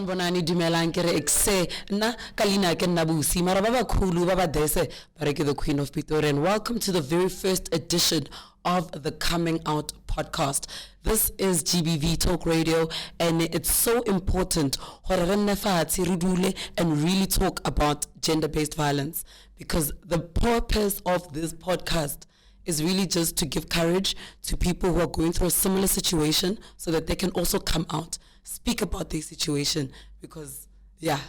Sanbonani dumelang ke re ekse na kalina ke nna busi mara ba ba khulu ba ba dese ba re ke the Queen of Pitori, and welcome to the very first edition of the Coming Out podcast. This is GBV Talk Radio, and it's so important and really talk about gender-based violence, because the purpose of this podcast is really just to give courage to people who are going through a similar situation so that they can also come out, speak about their situation, because, yeah,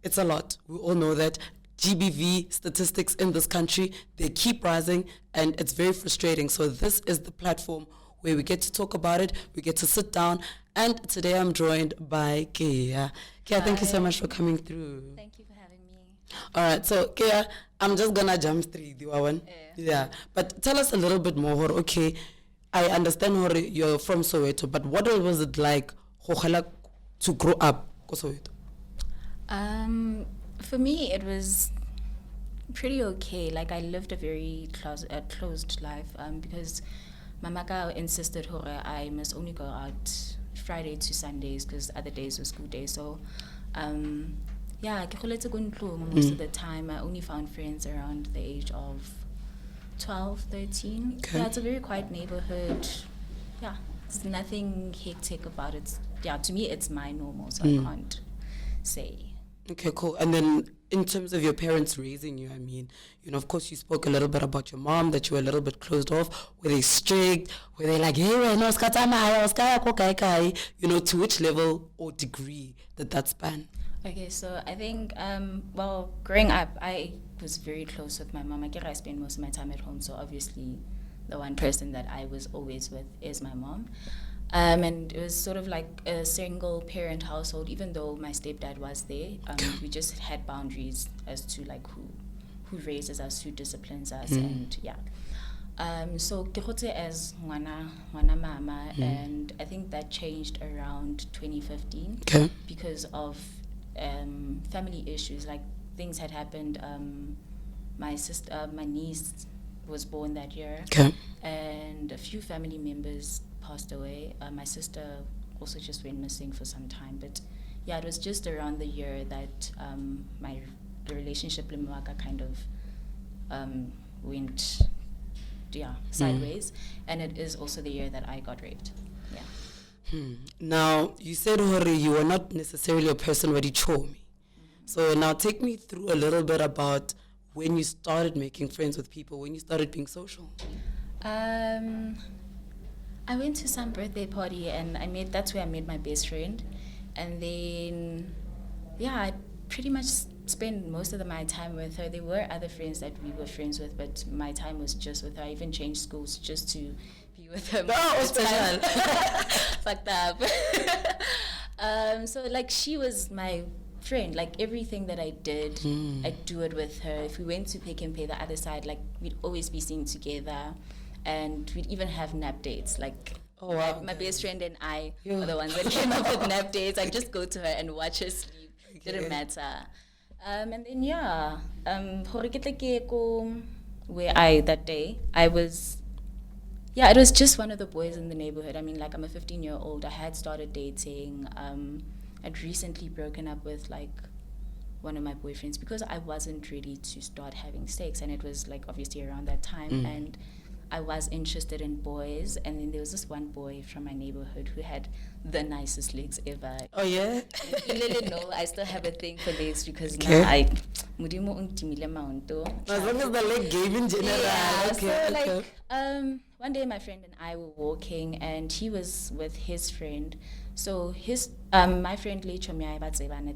it's a lot. We all know that GBV statistics in this country, they keep rising, and it's very frustrating. So this is the platform where we get to talk about it, we get to sit down, and today I'm joined by Kea. Kea, thank you so much for coming through. Thank you for having me. All right, so Kea, I'm just gonna jump straight, yeah. But tell us a little bit more. Okay, I understand you're from Soweto, but what was it like to grow up in Soweto? For me, it was pretty okay. Like, I lived a very closed life because Mamaka insisted I must only go out Friday to Sundays because other days were school days. So, yeah, most of the time I only found friends around the age of 12, 13. Okay. Yeah, it's a very quiet neighborhood. Yeah, there's nothing hectic about it. Yeah, to me it's my normal, so I can't say. Okay, cool. And then in terms of your parents raising you, I mean, of course you spoke a little bit about your mom, that you were a little bit closed off. Were they strict? Were they like, hey, to which level or degree did that span? Okay, so I think, well, growing up, I was very close with my mom. I spent most of my time at home, so obviously the one person that I was always with is my mom. And it was sort of like a single parent household, even though my stepdad was there. We just had boundaries as to like who raises us, who disciplines us, and yeah. So Kihote as Wana Mama, and I think that changed around 2015 because of family issues. Like, things had happened. My niece was born that year, and a few family members passed away. My sister also just went missing for some time. But yeah, it was just around the year that the relationship with Mwaka kind of went sideways, and it is also the year that I got raped. Yeah. Now, you said you were not necessarily a person where you chose me. So now take me through a little bit about when you started making friends with people, when you started being social. I went to some birthday party, and that's where I met my best friend. And then, yeah, I pretty much spent most of my time with her. There were other friends that we were friends with, but my time was just with her. I even changed schools just to be with her. Oh, special. Fucked up. So, like, she was my friend. Like, everything that I did, I'd do it with her. If we went to Pick and Pay the other side, like, we'd always be seen together. And we'd even have nap dates. Like, my best friend and I were the ones that came up with nap dates. I'd just go to her and watch her sleep. Didn't matter. And then, yeah, that day, I was, yeah, it was just one of the boys in the neighborhood. I mean, like, I'm a 15-year-old. I had started dating. I'd recently broken up with, like, one of my boyfriends because I wasn't ready to start having sex. And it was, like, obviously around that time. And I was interested in boys, and then there was this one boy from my neighborhood who had the nicest legs ever. Oh, yeah? You didn't know, I still have a thing for legs because now I... As long as the leg game in general. Yeah, so like, one day my friend and I were walking, and he was with his friend. So my friend, they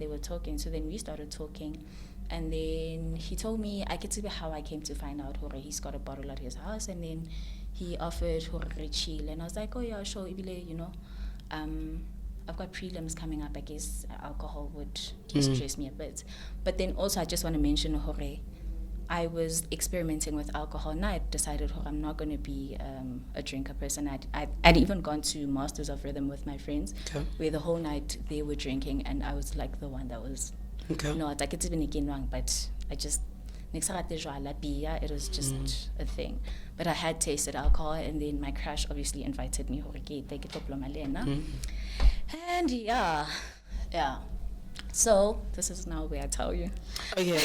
were talking, so then we started talking. And then he told me, I could see how I came to find out he's got a bottle at his house, and then he offered chill, and I was like, oh yeah, sure, I've got prelims coming up. I guess alcohol would stress me a bit. But then also I just want to mention I was experimenting with alcohol, and I decided I'm not going to be a drinker person. I'd even gone to Masters of Rhythm with my friends, where the whole night they were drinking, and I was like the one that was not like it's even again wrong, but I just it was just a thing. But I had tasted alcohol, and then my crush obviously invited me and yeah, So this is now where I tell you. Okay.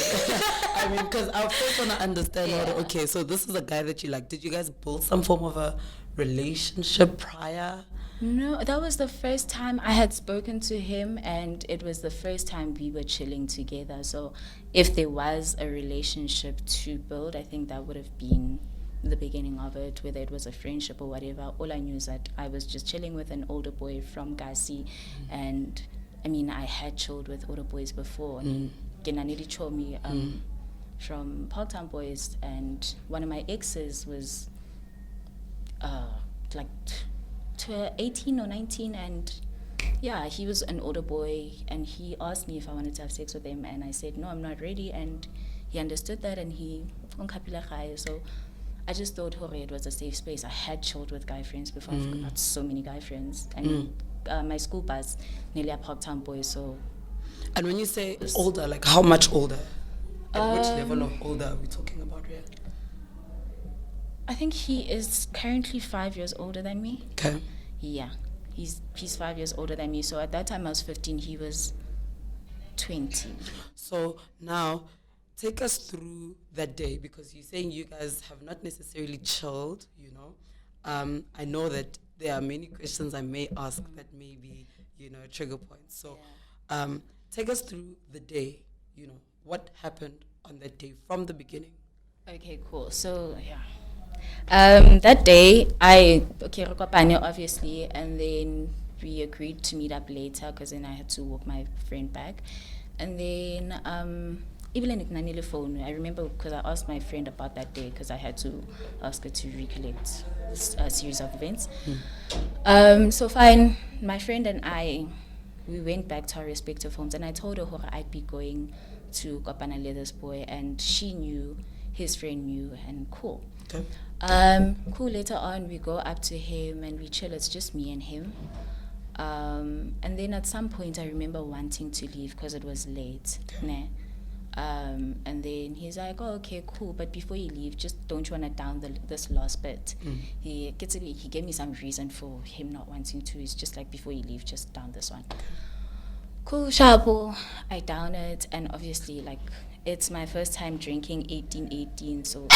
I mean, because I first want to understand okay, so this is a guy that you like. Did you guys build some form of a relationship prior? No, that was the first time I had spoken to him, and it was the first time we were chilling together. So if there was a relationship to build, I think that would have been the beginning of it, whether it was a friendship or whatever. All I knew is that I was just chilling with an older boy from Gasi, and I mean, I had chilled with older boys before. Genanidi told me from Parktown Boys, and one of my exes was like 18 or 19, and yeah, he was an older boy, and he asked me if I wanted to have sex with him, and I said no, I'm not ready, and he understood that, and he so I just thought it was a safe space. I had chilled with guy friends before. I've got so many guy friends. I mean, my school bus nearly a Parktown boy. So, and when you say older, like how much older? At which level of older are we talking about here? I think he is currently 5 years older than me. Okay. Yeah, he's 5 years older than me. So at that time I was 15. He was 20. So now, take us through that day, because you're saying you guys have not necessarily chilled, you know. I know that there are many questions I may ask that may be, you know, trigger points. So take us through the day, you know, what happened on that day from the beginning. Okay, cool. So, yeah. That day, Rekopane, obviously, and then we agreed to meet up later because then I had to walk my friend back. And then, even phone, I remember because I asked my friend about that day because I had to ask her to recollect a series of events. So fine, my friend and I, we went back to our respective homes, and I told her I'd be going to Kopanale this boy, and she knew, his friend knew, and cool. Okay. Cool, later on we go up to him and we chill, it's just me and him. And then at some point I remember wanting to leave because it was late. Okay. And then he's like, oh, okay, cool, but before you leave, just don't you want to down this last bit? He gave me some reason for him not wanting to. He's just like, before you leave, just down this one. Cool, sharpo. I down it, and obviously, like, it's my first time drinking 18, so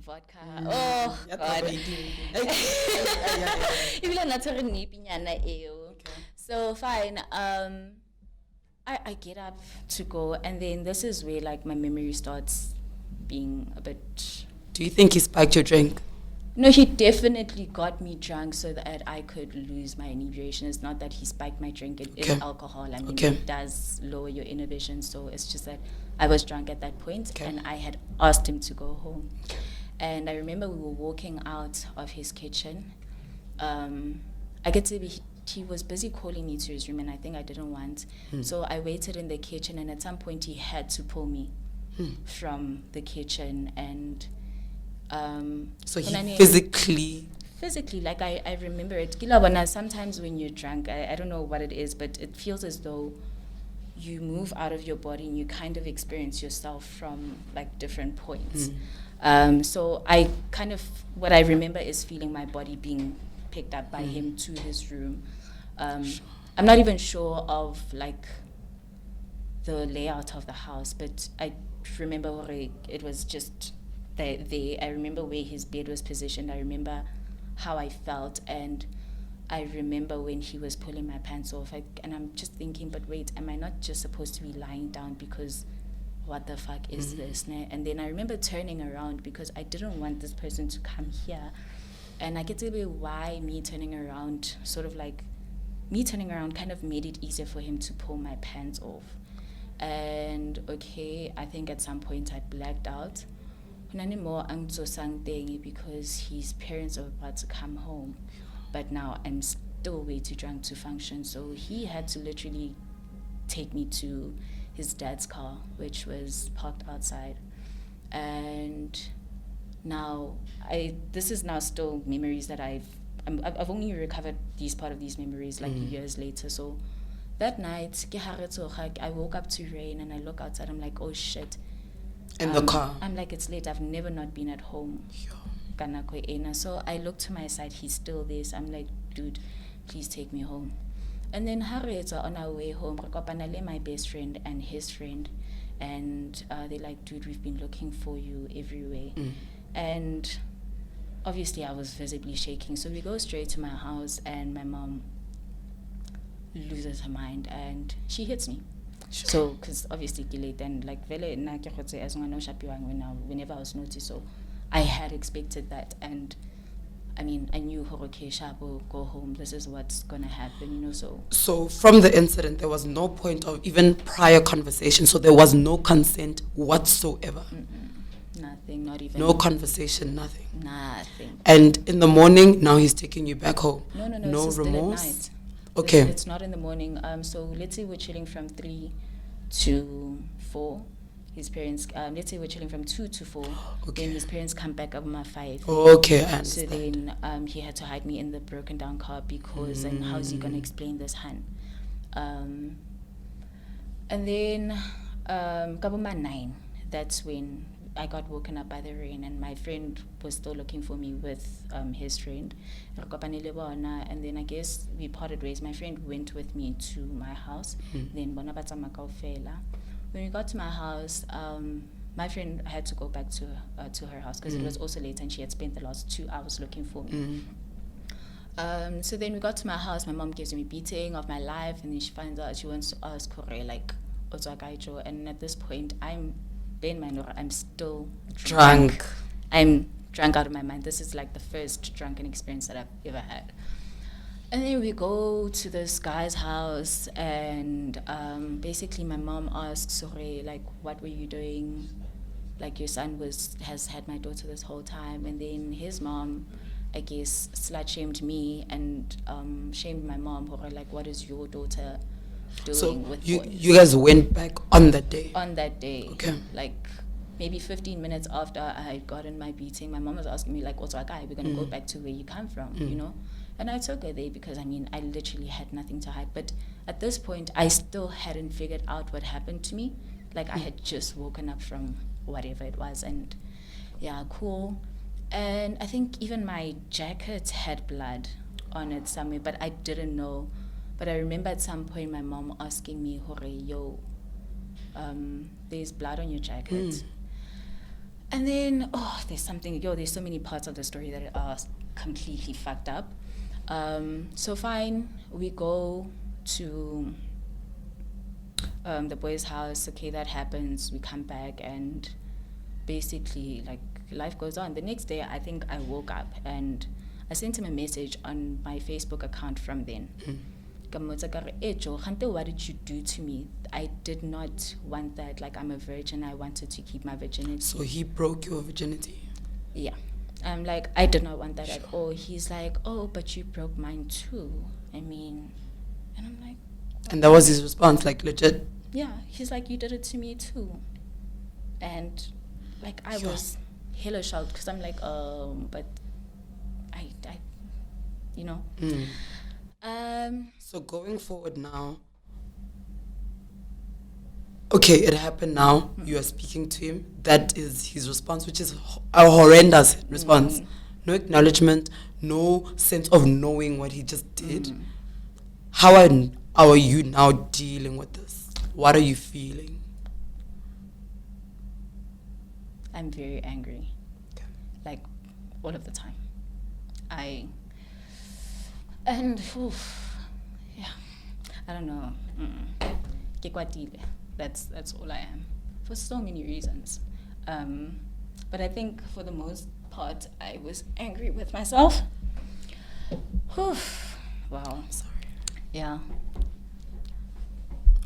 vodka. Oh God. So fine. I get up to go, and then this is where like my memory starts being a bit. Do you think he spiked your drink? No, he definitely got me drunk so that I could lose my inebriation. It's not that he spiked my drink, it is alcohol. I mean, it does lower your inhibition, so it's just that I was drunk at that point, and I had asked him to go home. And I remember we were walking out of his kitchen. I get to be, he was busy calling me to his room, and I think I didn't want. So I waited in the kitchen, and at some point he had to pull me from the kitchen, and so he physically, like I remember it. Sometimes when you're drunk, I don't know what it is, but it feels as though you move out of your body and you kind of experience yourself from like different points. So I kind of, what I remember is feeling my body being picked up by him to his room. I'm not even sure of like the layout of the house, but I remember it was just there. I remember where his bed was positioned. I remember how I felt, and I remember when he was pulling my pants off. And I'm just thinking, but wait, am I not just supposed to be lying down? Because what the fuck is this? And then I remember turning around because I didn't want this person to come here. And I get to be why me turning around, sort of like me turning around kind of made it easier for him to pull my pants off. And I think at some point I blacked out. Because his parents are about to come home, but now I'm still way too drunk to function. So he had to literally take me to his dad's car, which was parked outside. And now this is now still memories that I've only recovered part of these memories like years later. So that night, I woke up to rain, and I look outside. I'm like, oh shit. In the car. I'm like, it's late. I've never not been at home. So I look to my side. He's still there. So I'm like, dude, please take me home. And then Harriet's on our way home, my best friend and his friend, and they're like, dude, we've been looking for you everywhere. And obviously I was visibly shaking. So we go straight to my house, and my mom loses her mind and she hits me. Sure. So, because obviously delayed, and like whenever I was noticed, so I had expected that, and I mean, I knew okay, Shabo, go home, this is what's gonna happen, you know. So from the incident, there was no point of even prior conversation, so there was no consent whatsoever. Nothing, not even. No conversation, nothing. Nothing. And in the morning, now he's taking you back home. No, no it's remorse. Still at night. Okay. It's not in the morning. So let's say we're chilling from 3 to 4. His parents, let's say we're chilling from 2 to 4. Okay. Then his parents come back up at 5. Okay, I understand. So then he had to hide me in the broken down car because, and how's he gonna explain this, Han? And then, Kabuma 9, that's when I got woken up by the rain, and my friend was still looking for me with his friend. And then I guess we parted ways. My friend went with me to my house. Then when we got to my house, my friend had to go back to her house because it was also late, and she had spent the last 2 hours looking for me. So then we got to my house. My mom gives me a beating of my life, and then she finds out, she wants to ask Kore, like, and at this point I'm still drunk. I'm drunk out of my mind. This is like the first drunken experience that I've ever had. And then we go to this guy's house, and basically my mom asks Sore, like, what were you doing? Like, your son has had my daughter this whole time. And then his mom, I guess, slut-shamed me and shamed my mom, like, what is your daughter doing with boys? You guys went back on that day? On that day. Okay. Like, maybe 15 minutes after I had gotten my beating, my mom was asking me, like, we're going to go back to where you come from, you know? And I took her there because, I mean, I literally had nothing to hide. But at this point, I still hadn't figured out what happened to me. Like, I had just woken up from whatever it was. And, yeah, cool. And I think even my jacket had blood on it somewhere, but I didn't know. But I remember at some point my mom asking me, Hore, yo, there's blood on your jacket. And then, there's so many parts of the story that are completely fucked up. So fine, we go to the boy's house. Okay, that happens. We come back, and basically, like, life goes on. The next day, I think I woke up and I sent him a message on my Facebook account from then. What did you do to me? I did not want that. Like, I'm a virgin. I wanted to keep my virginity. So he broke your virginity? Yeah. I'm like, I did not want that at all. He's like, oh, but you broke mine too. I mean, and I'm like... And that was his response, like, legit? Yeah. He's like, you did it to me too. And, like, I was hella shocked because I'm like, but I you know... So going forward now, okay, it happened now. You are speaking to him. That is his response, which is a horrendous response. No acknowledgement, no sense of knowing what he just did. How are you now dealing with this? What are you feeling? I'm very angry. Okay. Like, all of the time. Yeah, I don't know. That's all I am, for so many reasons. But I think for the most part, I was angry with myself. Wow. I'm sorry. Yeah.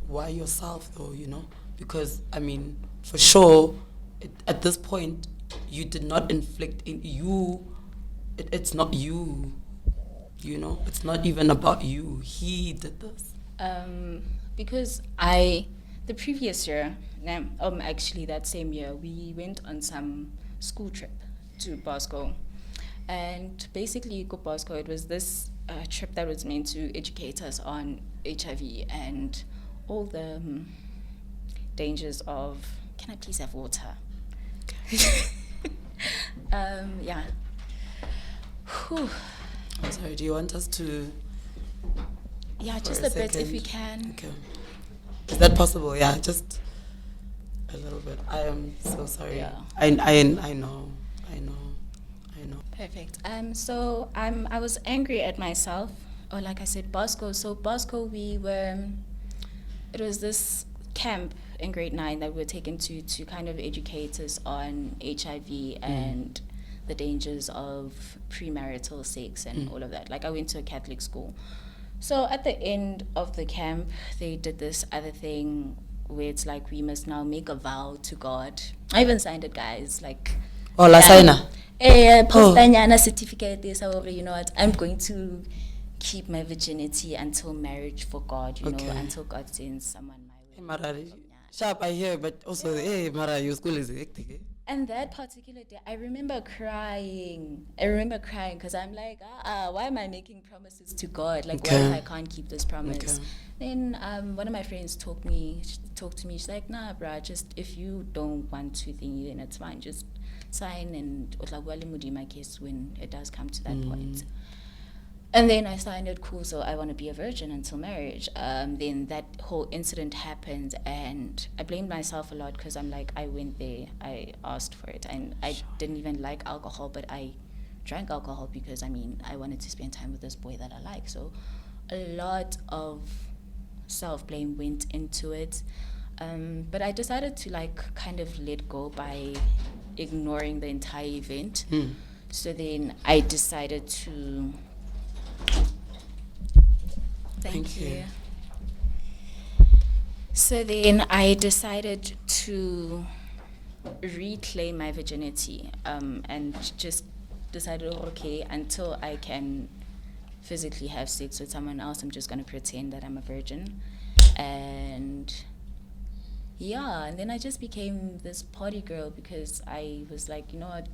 Why yourself, though, you know? Because, I mean, for sure, at this point, you did not inflict in you. It's not you. You know, it's not even about you. He did this. Because the previous year, actually that same year, we went on some school trip to Bosco. And basically, go Bosco, it was this trip that was meant to educate us on HIV and all the dangers of, can I please have water? Yeah. Whew. I'm sorry, do you want us to Yeah, for just a a bit if second? you can. Okay. Is that possible? Yeah, just a little bit. I am so sorry. Yeah. I know. I know. Perfect. So I was angry at myself, or like I said, Bosco. So Bosco, it was this camp in grade 9 that we were taken to kind of educate us on HIV and the dangers of premarital sex and all of that. Like I went to a Catholic school. So at the end of the camp, they did this other thing where it's like we must now make a vow to God. I even signed it, guys. Like, Oh, la signa. postanyana certificate this, however, you know what, I'm going to keep my virginity until marriage for God, you know, until God sends someone my way. Hey, Mara, sharp, I hear, but also, hey, Mara, your school is hectic. Eh? And that particular day, I remember crying. Because I'm like, why am I making promises to God? Like, what if I can't keep this promise? Then one of my friends talked to me. She's like, nah, bruh, just if you don't want to think, then it's fine. Just sign and my case when it does come to that point. And then I signed it, cool, so I want to be a virgin until marriage. Then that whole incident happened, and I blamed myself a lot because I'm like, I went there, I asked for it, and I didn't even like alcohol, but I drank alcohol because, I mean, I wanted to spend time with this boy that I like. So a lot of self-blame went into it. But I decided to, like, kind of let go by ignoring the entire event. So then I decided to... Thank you. So then I decided to reclaim my virginity, and just decided, okay, until I can physically have sex with someone else, I'm just going to pretend that I'm a virgin. And yeah, and then I just became this party girl because I was like, you know what,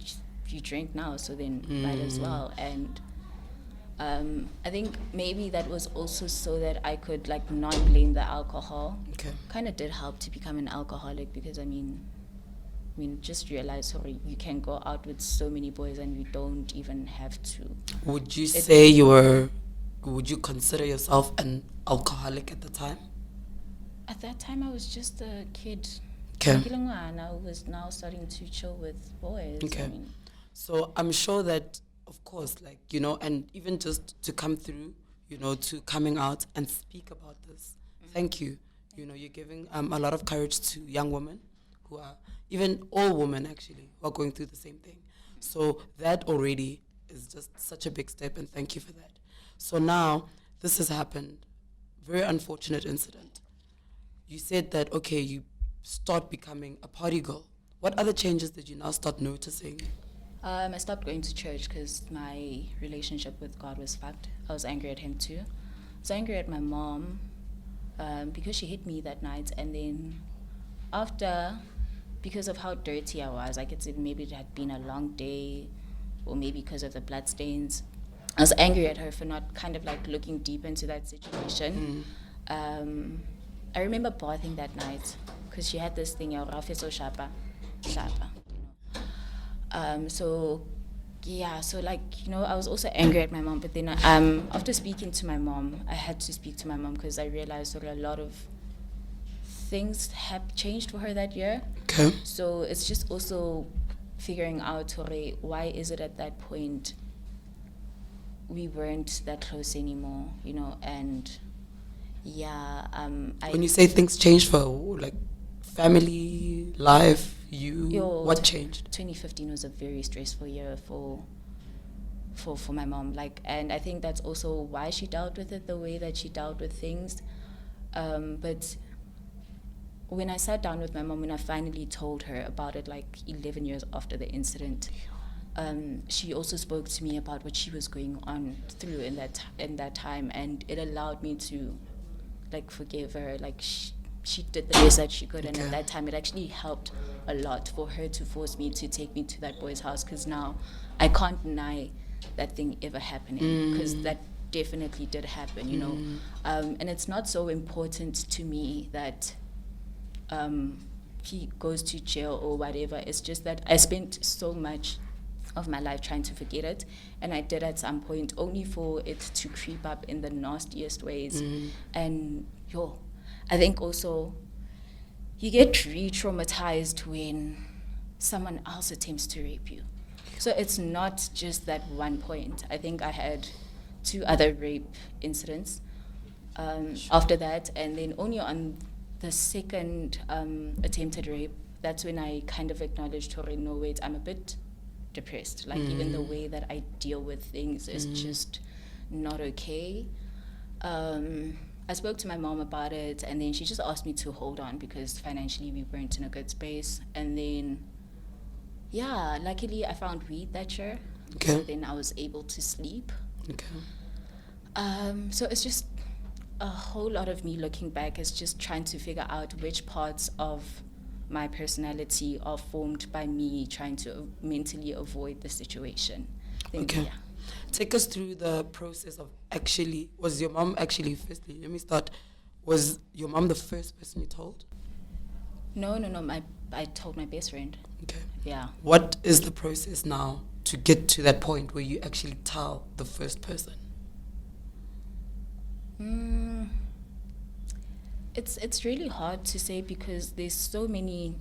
you drink now, so then might as well. And I think maybe that was also so that I could like not blame the alcohol. Kind of did help to become an alcoholic because I mean, just realize, sorry, you can go out with so many boys and you don't even have to. Would you would you consider yourself an alcoholic at the time? At that time, I was just a kid. Okay. I was now starting to chill with boys. Okay. So I'm sure that, of course, like, you know, and even just to come through, you know, to coming out and speak about this. Thank you. You know, you're giving a lot of courage to young women who are, even all women actually, who are going through the same thing. So that already is just such a big step, and thank you for that. So now, this has happened. Very unfortunate incident. You said that, okay, you start becoming a party girl. What other changes did you now start noticing? I stopped going to church because my relationship with God was fucked. I was angry at him too. I was angry at my mom because she hit me that night. And then after, because of how dirty I was, like maybe it had been a long day, or maybe because of the blood stains, I was angry at her for not kind of like looking deep into that situation. I remember bathing that night because she had this thing, shapa. So like, you know, I was also angry at my mom, but then after speaking to my mom, I had to speak to my mom because I realized that a lot of things have changed for her that year. Okay. So it's just also figuring out, why is it at that point we weren't that close anymore, you know, and when you say things changed for like family, life, what changed? 2015 was a very stressful year for my mom, like, and I think that's also why she dealt with it the way that she dealt with things. But when I sat down with my mom, when I finally told her about it, like 11 years after the incident, she also spoke to me about what she was going on through in that time, and it allowed me to like forgive her. Like she did the best that she could, and at that time it actually helped a lot for her to force me to take me to that boy's house, because now I can't deny that thing ever happening, because that definitely did happen, you know. And it's not so important to me that he goes to jail or whatever. It's just that I spent so much of my life trying to forget it, and I did at some point, only for it to creep up in the nastiest ways. And I think also you get re-traumatized when someone else attempts to rape you. So it's not just that one point. I think I had 2 other rape incidents after that, and then only on the second attempted rape, that's when I kind of acknowledged, no, wait, I'm a bit depressed. Like, even the way that I deal with things is just not okay. I spoke to my mom about it, and then she just asked me to hold on because financially we weren't in a good space. And then, luckily I found weed that year. Okay. So then I was able to sleep. Okay. So it's just a whole lot of me looking back is just trying to figure out which parts of my personality are formed by me trying to mentally avoid the situation. Okay. Take us through the process of was your mom actually, firstly, let me start, was your mom the first person you told? No, I told my best friend. Okay. Yeah. What is the process now to get to that point where you actually tell the first person? It's really hard to say because there's so many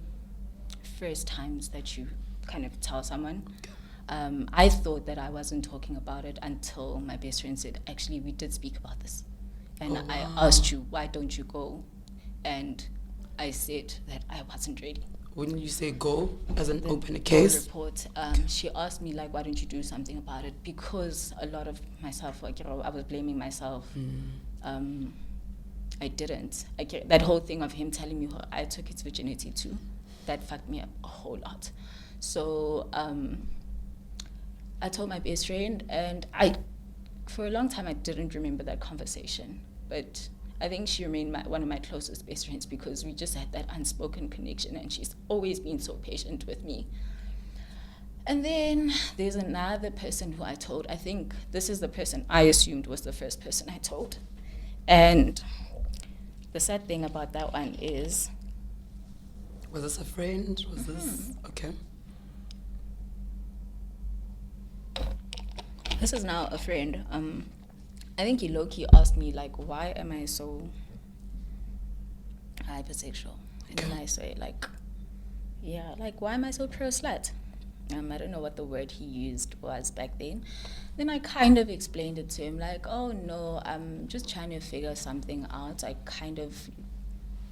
first times that you kind of tell someone. I thought that I wasn't talking about it until my best friend said, actually, we did speak about this. And I asked you, why don't you go? And I said that I wasn't ready. Wouldn't you say go as an open a case? Report. She asked me, like, why don't you do something about it? Because a lot of myself, like, I was blaming myself. I didn't. That whole thing of him telling me I took his virginity too, that fucked me up a whole lot. So I told my best friend, and for a long time I didn't remember that conversation, but I think she remained one of my closest best friends because we just had that unspoken connection, and she's always been so patient with me. And then there's another person who I told. I think this is the person I assumed was the first person I told. And the sad thing about that one is... Was this a friend? Was this... Okay. This is now a friend. I think he low-key asked me, like, why am I so hypersexual? And then I say, like, why am I so pro-slut? I don't know what the word he used was back then. Then I kind of explained it to him, like, oh no, I'm just trying to figure something out. I kind of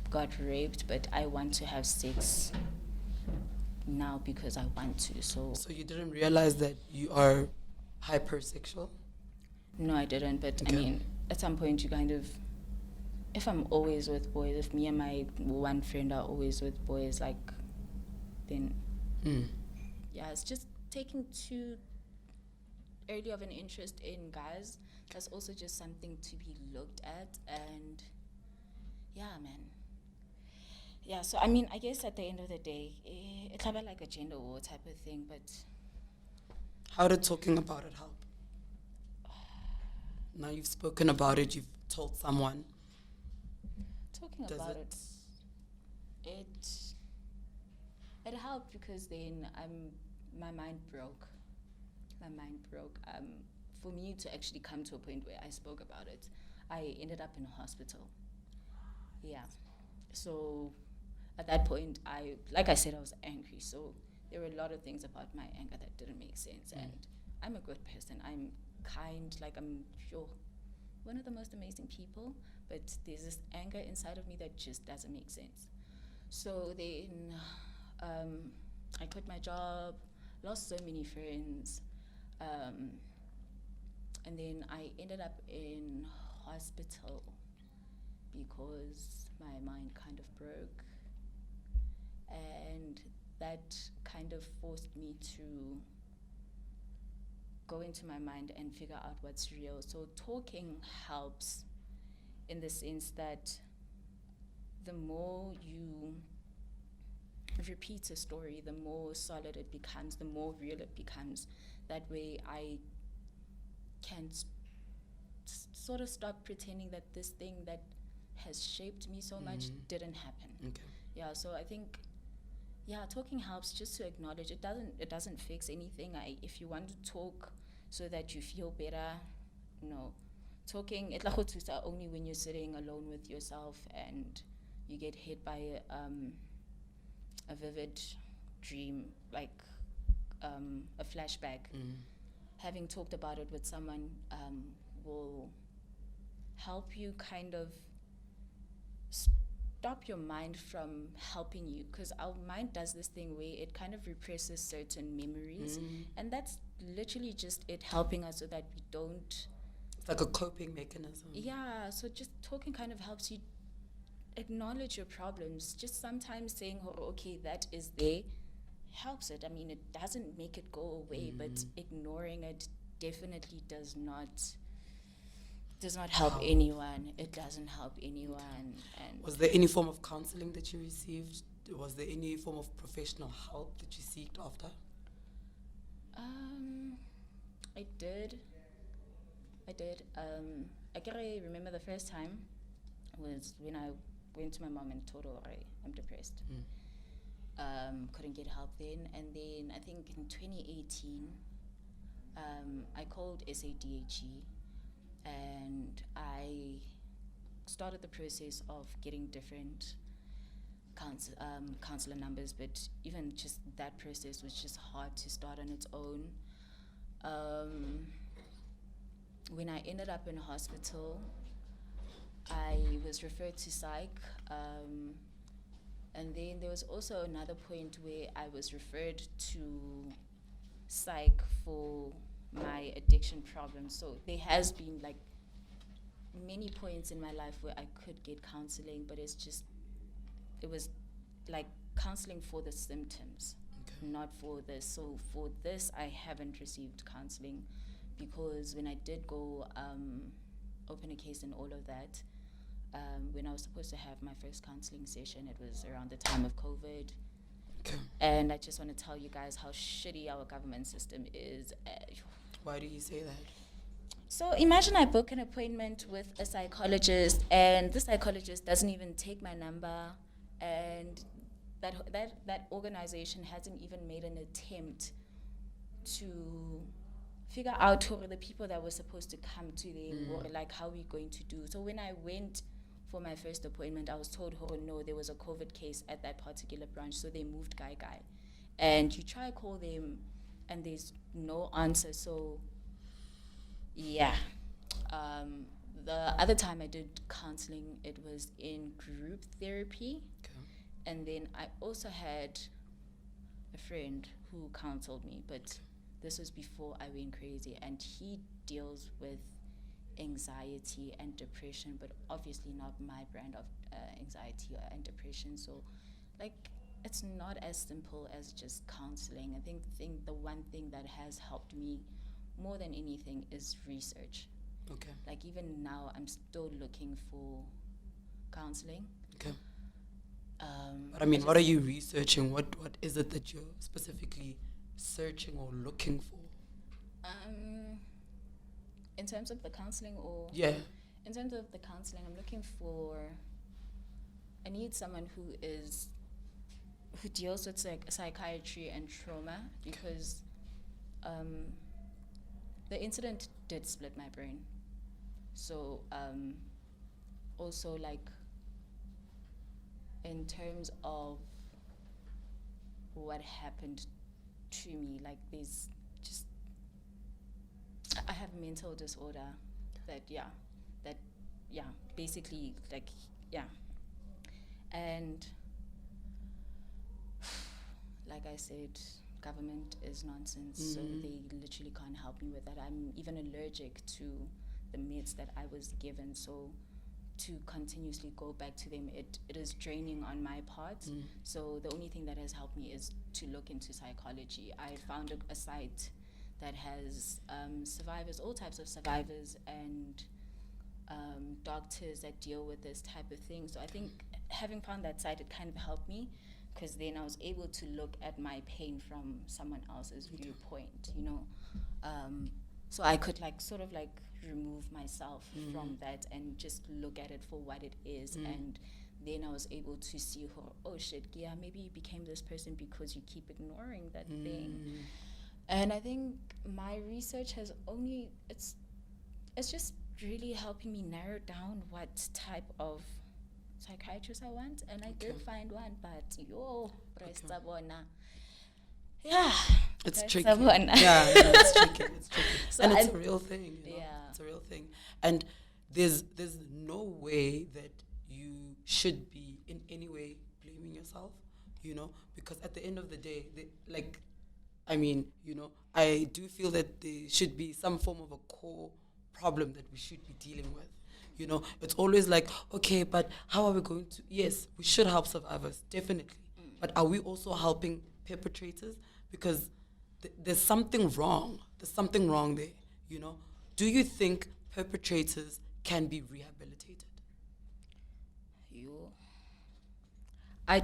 got raped, but I want to have sex now because I want to. So you didn't realize that you are hypersexual? No, I didn't, but I mean, at some point you kind of, if I'm always with boys, if me and my one friend are always with boys, like, then, it's just taking too early of an interest in guys. That's also just something to be looked at, and so I mean, I guess at the end of the day, it's about like a gender war type of thing, but... How did talking about it help? Now you've spoken about it, you've told someone. Talking about it helped because then my mind broke. For me to actually come to a point where I spoke about it, I ended up in a hospital. Yeah. So at that point, like I said, I was angry. So there were a lot of things about my anger that didn't make sense. And I'm a good person. I'm kind, like I'm sure one of the most amazing people, but there's this anger inside of me that just doesn't make sense. So then I quit my job, lost so many friends, and then I ended up in hospital because my mind kind of broke, and that kind of forced me to go into my mind and figure out what's real. So talking helps in the sense that the more you repeat a story, the more solid it becomes, the more real it becomes. That way I can sort of stop pretending that this thing that has shaped me so much didn't happen. Okay. Yeah, so I think Yeah, talking helps just to acknowledge. It doesn't fix anything. If you want to talk so that you feel better, no. Talking it like only when you're sitting alone with yourself and you get hit by a vivid dream, like a flashback. Having talked about it with someone will help you kind of stop your mind from helping you, because our mind does this thing where it kind of represses certain memories, and that's literally just it helping us so that we don't. It's like a coping mechanism. Yeah, so just talking kind of helps you acknowledge your problems. Just sometimes saying, oh, okay, that is there, helps it. I mean, it doesn't make it go away, but ignoring it definitely does not help anyone. It doesn't help anyone. And was there any form of counseling that you received? Was there any form of professional help that you sought after? I did. I can remember the first time was when I went to my mom and told her I'm depressed. Couldn't get help then, and then I think in 2018, I called SADHE, and I started the process of getting different counselor numbers, but even just that process was just hard to start on its own. When I ended up in hospital, I was referred to psych, and then there was also another point where I was referred to psych for my addiction problem. So there has been like many points in my life where I could get counseling, but it was like counseling for the symptoms, not for this. So for this, I haven't received counseling, because when I did go open a case and all of that, when I was supposed to have my first counseling session, it was around the time of COVID. And I just want to tell you guys how shitty our government system is. Why do you say that? So imagine I book an appointment with a psychologist, and the psychologist doesn't even take my number, and that organization hasn't even made an attempt to figure out who are the people that were supposed to come to them, or like how we're going to do. So when I went for my first appointment, I was told, oh no, there was a COVID case at that particular branch, so they moved guy. And you try to call them and there's no answer. So yeah. The other time I did counseling, it was in group therapy. And then I also had a friend who counseled me, but this was before I went crazy, and he deals with anxiety and depression, but obviously not my brand of anxiety and depression. So like, it's not as simple as just counseling. I think the one thing that has helped me more than anything is research. Like even now, I'm still looking for counseling. But I mean, what are you researching? What is it that you're specifically searching or looking for? In terms of the counseling, or in terms of the counseling, I'm looking for. I need someone who deals with psychiatry and trauma, because the incident did split my brain. So also like in terms of what happened to me, like there's just, I have mental disorder basically like, and like I said, government is nonsense, so they literally can't help me with that. I'm even allergic to the meds that I was given, so to continuously go back to them, it is draining on my part. So the only thing that has helped me is to look into psychology. I found a site that has survivors, all types of survivors, and doctors that deal with this type of thing. So I think having found that site, it kind of helped me, because then I was able to look at my pain from someone else's viewpoint, you know. So I could like sort of like remove myself from that and just look at it for what it is, and then I was able to see her, oh shit, yeah, maybe you became this person because you keep ignoring that thing. And I think my research has only, it's just really helping me narrow down what type of psychiatrist I want. And I did find one, but yeah. It's Press tricky. Sabona. Yeah, it's tricky. It's tricky. So And it's a real thing. You know? Yeah. It's a real thing. And there's no way that you should be in any way blaming yourself, you know, because at the end of the day, I do feel that there should be some form of a core problem that we should be dealing with. You know, it's always like, okay, but how are we going to, yes, we should help survivors, definitely. But are we also helping perpetrators? Because there's something wrong. There's something wrong there, you know. Do you think perpetrators can be rehabilitated? I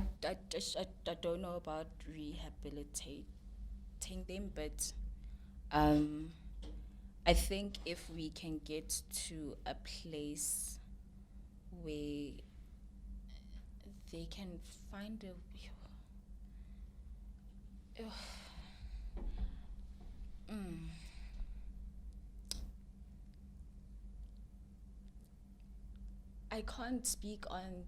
don't know about rehabilitating them, but I think if we can get to a place where they can find a I can't speak on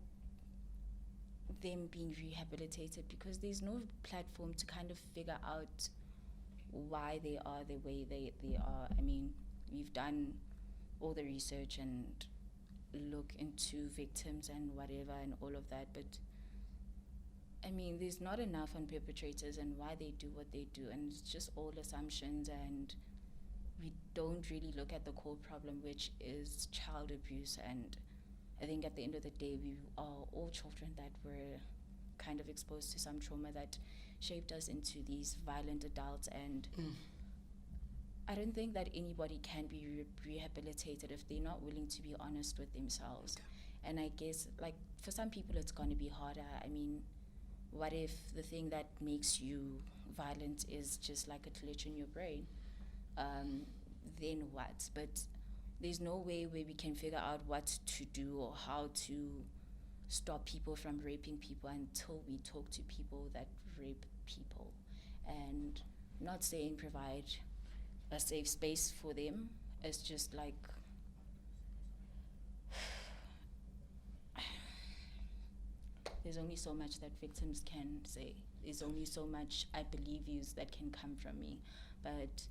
them being rehabilitated because there's no platform to kind of figure out why they are the way they are. I mean, we've done all the research and look into victims and whatever and all of that, but I mean, there's not enough on perpetrators and why they do what they do, and it's just all assumptions, and we don't really look at the core problem, which is child abuse. And I think at the end of the day, we are all children that were kind of exposed to some trauma that shaped us into these violent adults, and I don't think that anybody can be rehabilitated if they're not willing to be honest with themselves. And I guess, like, for some people it's going to be harder. I mean, what if the thing that makes you violent is just like a glitch in your brain? Then what? But there's no way where we can figure out what to do or how to stop people from raping people until we talk to people that rape people. And not saying provide a safe space for them. It's just like, there's only so much that victims can say. There's only so much I believe yous that can come from me. But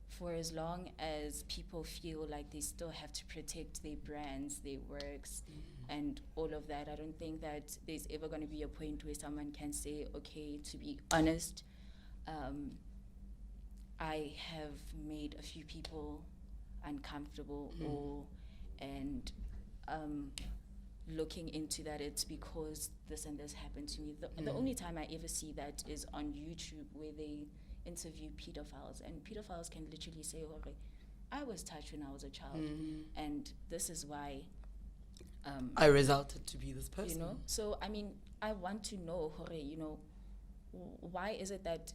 for as long as people feel like they still have to protect their brands, their works, and all of that, I don't think that there's ever going to be a point where someone can say, okay, to be honest, I have made a few people uncomfortable, looking into that, it's because this and this happened to me. The only time I ever see that is on YouTube, where they interview pedophiles, and pedophiles can literally say, okay, I was touched when I was a child, and this is why I resulted to be this person. You know, so I mean, I want to know, you know, why is it that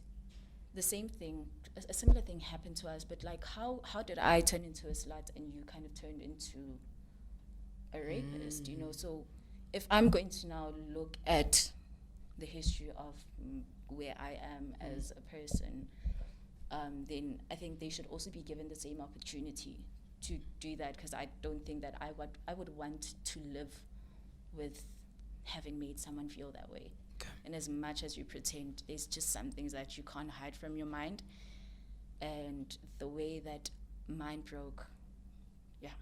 the same thing, a similar thing happened to us, but like, how did I turn into a slut and you kind of turned into a rapist, you know? So if I'm going to now look at the history of where I am as a person, then I think they should also be given the same opportunity to do that, because I don't think that I would want to live with having made someone feel that way. Okay. And as much as you pretend, there's just some things that you can't hide from your mind. And the way that mine broke, yeah.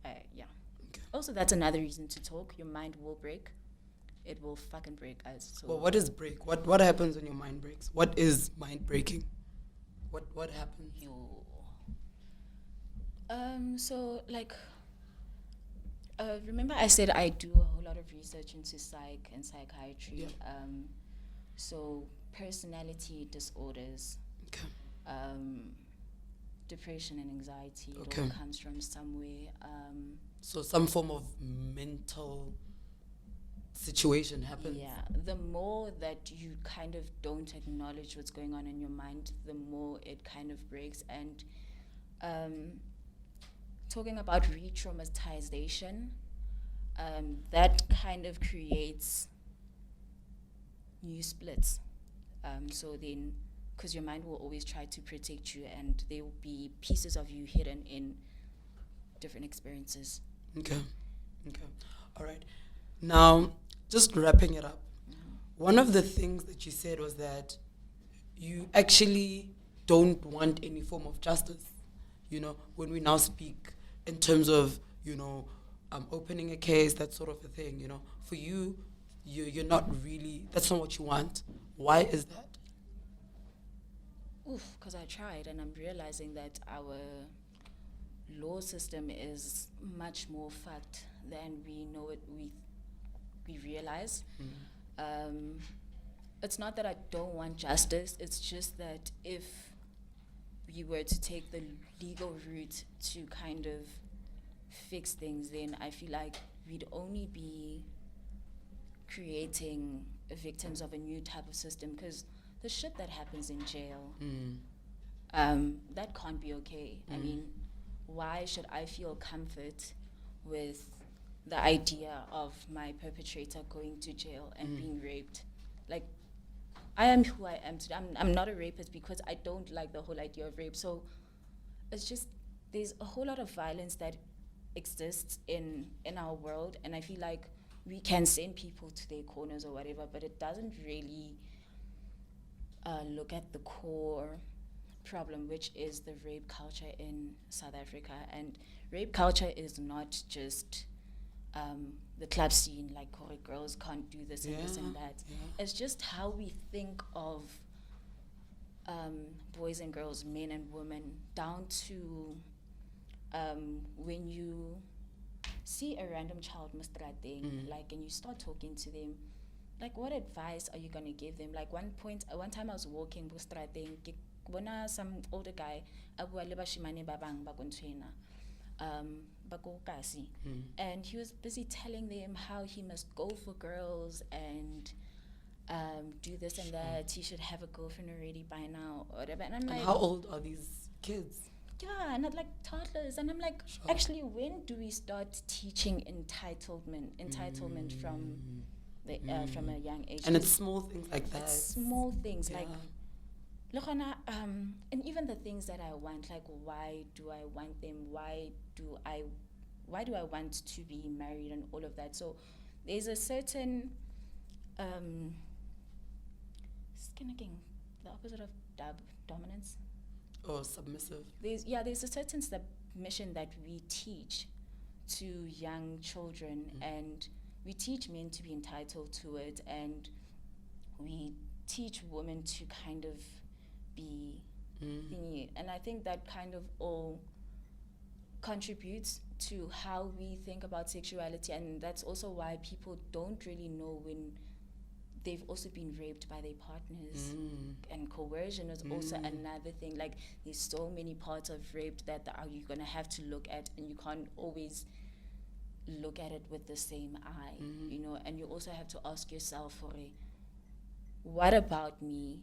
Okay. Also, that's another reason to talk. Your mind will break. It will fucking break us. So well, what is break? What happens when your mind breaks? What is mind breaking? What happens? So like, remember I said I do a whole lot of research into psych and psychiatry. Yeah. So personality disorders, depression and anxiety, it all comes from somewhere. So some form of mental situation happens. Yeah, the more that you kind of don't acknowledge what's going on in your mind, the more it kind of breaks. And talking about re-traumatization, that kind of creates new splits. So then, because your mind will always try to protect you, and there will be pieces of you hidden in different experiences. Okay. All right. Now, just wrapping it up, one of the things that you said was that you actually don't want any form of justice, when we now speak in terms of, opening a case, that sort of a thing, For you're not really, that's not what you want. Why is that? Because I tried, and I'm realizing that our law system is much more fucked than we know it. We realize. It's not that I don't want justice. It's just that if we were to take the legal route to kind of fix things, then I feel like we'd only be creating victims of a new type of system, because the shit that happens in jail, that can't be okay. I mean, why should I feel comfort with the idea of my perpetrator going to jail and being raped? Like, I am who I am today. I'm not a rapist because I don't like the whole idea of rape. So it's just, there's a whole lot of violence that exists in our world, and I feel like we can send people to their corners or whatever, but it doesn't really look at the core problem, which is the rape culture in South Africa. And rape culture is not just the club scene, like girls can't do this and this and that. It's just how we think of boys and girls, men and women, down to when you see a random child mistrateng, like, and you start talking to them, like, what advice are you gonna give them? Like, one time I was walking mistrateng, bona some older guy, abua le bashimane ba bang ba kontshwena, ba ko kasi, and he was busy telling them how he must go for girls and do this and that. He should have a girlfriend already by now, or whatever. And I'm like, how old are these kids? Yeah, not like toddlers. And I'm like, actually, when do we start teaching entitlement from from a young age? And it's small things like that. It's small things like, and even the things that I want, like, why do I want them? Why do I want to be married and all of that? So there's a certain the opposite of dominance. Or submissive. There's a certain submission that we teach to young children, and we teach men to be entitled to it, and we teach women to kind of be thingy. And I think that kind of all contributes to how we think about sexuality, and that's also why people don't really know when they've also been raped by their partners. And coercion is also another thing. Like, there's so many parts of rape that you're going to have to look at, and you can't always look at it with the same eye, and you also have to ask yourself, what about me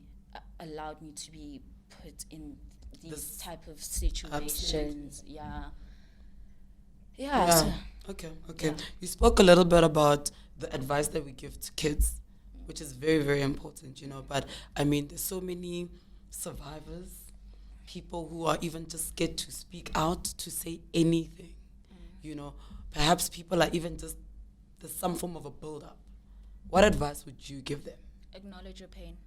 allowed me to be put in these type of situations? Okay. You spoke a little bit about the advice that we give to kids, which is very, very important, but I mean, there's so many survivors, people who are even just scared to speak out, to say anything, perhaps people are even just, there's some form of a build-up. What advice would you give them? Acknowledge your pain.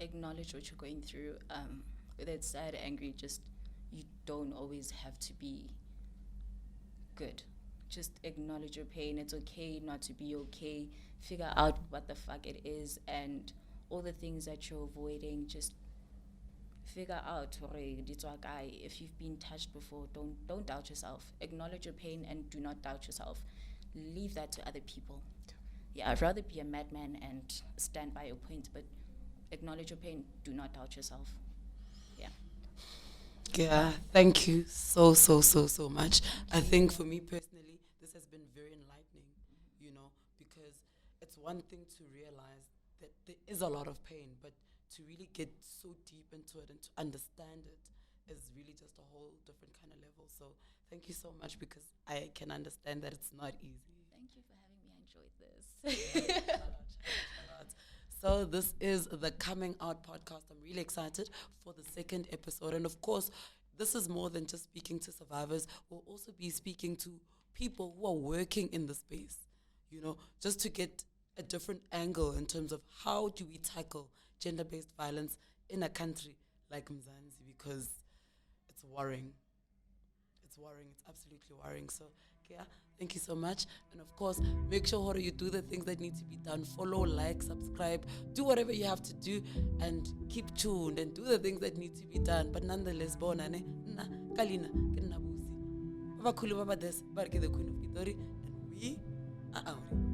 Acknowledge what you're going through. Whether it's sad, angry, just, you don't always have to be good. Just acknowledge your pain. It's okay not to be okay. Figure out what the fuck it is, and all the things that you're avoiding, just figure out. If you've been touched before, don't doubt yourself. Acknowledge your pain and do not doubt yourself. Leave that to other people. I'd rather be a madman and stand by your point, but acknowledge your pain, do not doubt yourself. Yeah, thank you so much. I think for me personally, this has been very enlightening, because it's one thing to realize that there is a lot of pain, but to really get so deep into it and to understand it is really just a whole different kind of level. So thank you so much, because I can understand that it's not easy. Thank you for having me. I enjoyed this. Shout out. So this is the Coming Out podcast. I'm really excited for the second episode. And of course, this is more than just speaking to survivors. We'll also be speaking to people who are working in the space, you know, just to get a different angle in terms of how do we tackle gender-based violence in a country like Mzansi, because it's worrying. It's worrying. It's absolutely worrying. So, Kea, thank you so much. And of course, make sure you do the things that need to be done. Follow, like, subscribe, do whatever you have to do, and keep tuned and do the things that need to be done. But nonetheless, bonane, na kalina, kena busi. Baba Kulu Baba Des, Barke the Queen of Pitori, and we are out.